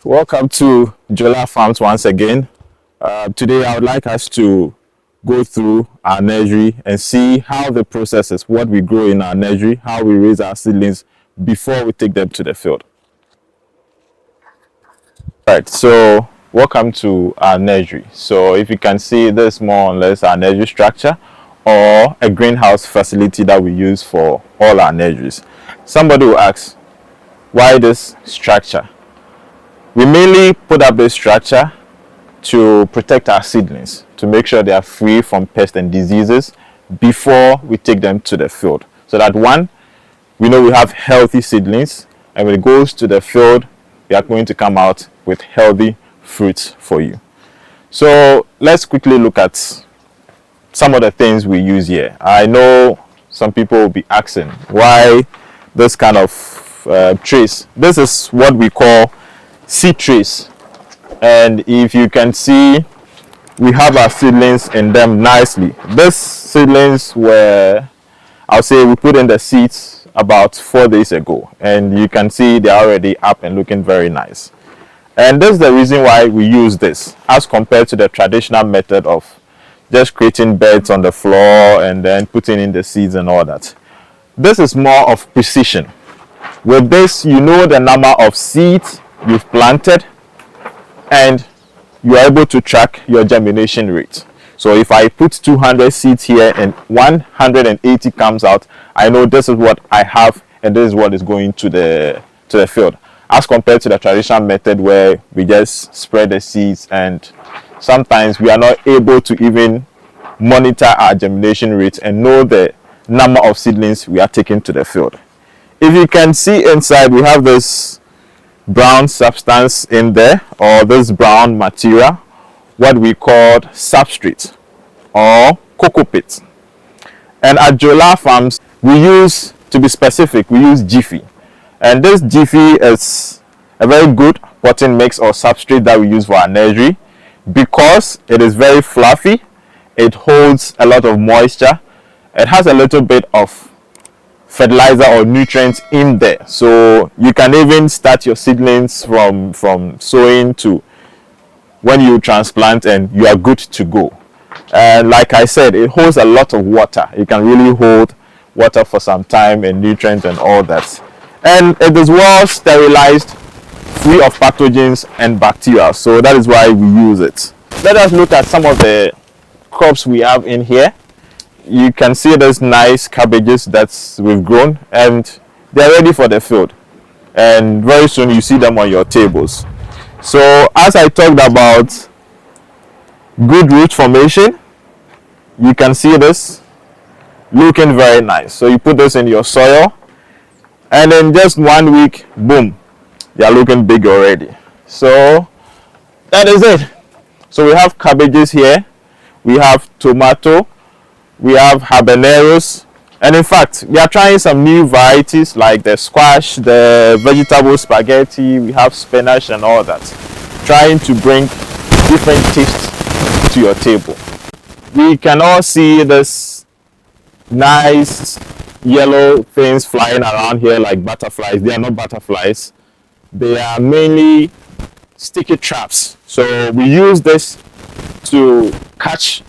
Welcome to Joelar Farms once again. Today I would like us to go through our nursery and see how the process is, what we grow in our nursery, how we raise our seedlings before we take them to the field. Right, so welcome to our nursery. So if you can see, this more or less our nursery structure or a greenhouse facility that we use for all our nurseries. Somebody will ask, why this structure? We mainly put up this structure to protect our seedlings, to make sure they are free from pests and diseases before we take them to the field. So that one, we know we have healthy seedlings, and when it goes to the field, we are going to come out with healthy fruits for you. So let's quickly look at some of the things we use here. I know some people will be asking, why this kind of trays? This is what we call seed trays, and if you can see, we have our seedlings in them nicely. These seedlings were, I'll say, we put in the seeds about 4 days ago, and you can see they're already up and looking very nice. And that's the reason why we use this as compared to the traditional method of just creating beds on the floor and then putting in the seeds and all that. This is more of precision. With this, you know the number of seeds you've planted, and you are able to track your germination rate. So if I put 200 seeds here and 180 comes out, I know this is what I have and this is what is going to the field, as compared to the traditional method where we just spread the seeds and sometimes we are not able to even monitor our germination rate and know the number of seedlings we are taking to the field. If you can see inside, we have this brown substance in there, or this brown material, what we call substrate or cocoa pit. And at Joelar Farms, we use, to be specific, we use Jiffy. And this Jiffy is a very good potting mix or substrate that we use for our nursery because it is very fluffy, it holds a lot of moisture, it has a little bit of fertilizer or nutrients in there, so you can even start your seedlings from sowing to when you transplant and you are good to go. And like I said, it holds a lot of water. It can really hold water for some time and nutrients and all that, and it is well sterilized, free of pathogens and bacteria, so that is why we use it. Let us look at some of the crops we have in here. You can see those nice cabbages that we've grown, and they're ready for the field, and very soon you see them on your tables. So as I talked about good root formation, you can see this looking very nice. So you put this in your soil, and in just 1 week, boom, they are looking big already. So that is it. So we have cabbages here, we have tomato, we have habaneros, and in fact we are trying some new varieties like the squash, the vegetable spaghetti, we have spinach and all that, trying to bring different tastes to your table. We can all see this nice yellow things flying around here like butterflies. They are not butterflies, they are mainly sticky traps. So we use this to catch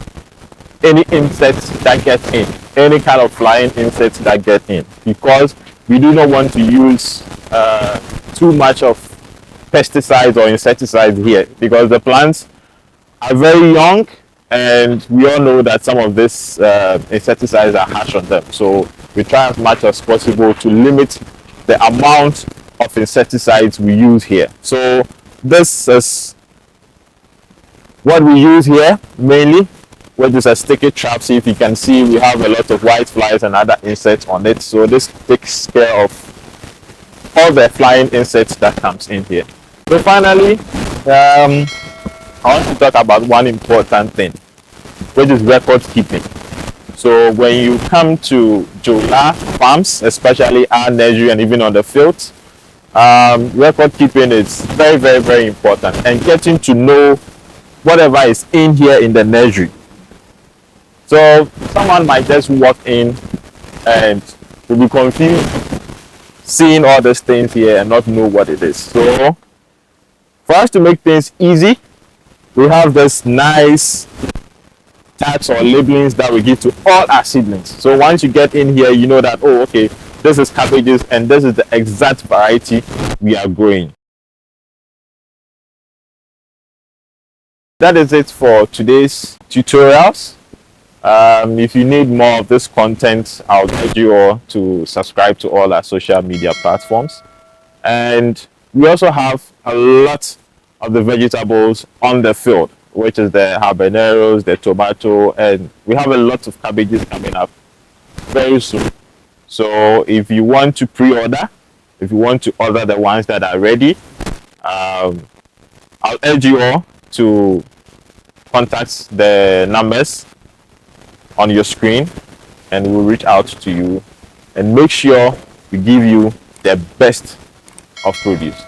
any insects that get in, any kind of flying insects that get in, because we do not want to use too much of pesticides or insecticides here, because the plants are very young and we all know that some of these insecticides are harsh on them. So we try as much as possible to limit the amount of insecticides we use here. So this is what we use here mainly, which is a sticky trap. So if you can see, we have a lot of white flies and other insects on it. So this takes care of all the flying insects that comes in here. So finally, I want to talk about one important thing, which is record keeping. So when you come to Joelar Farms, especially our nursery and even on the field, record keeping is very, very, very important, and getting to know whatever is in here in the nursery. So someone might just walk in and will be confused seeing all these things here and not know what it is. So For us to make things easy, we have this nice tags or labelings that we give to all our seedlings. So once you get in here, you know that, oh, okay, this is cabbages and this is the exact variety we are growing. That is it for today's tutorials. If you need more of this content, I'll urge you all to subscribe to all our social media platforms. And we also have a lot of the vegetables on the field, which is the habaneros, the tomato, and we have a lot of cabbages coming up very soon. So if you want to pre-order, if you want to order the ones that are ready, I'll urge you all to contact the numbers on your screen and we'll reach out to you and make sure we give you the best of produce.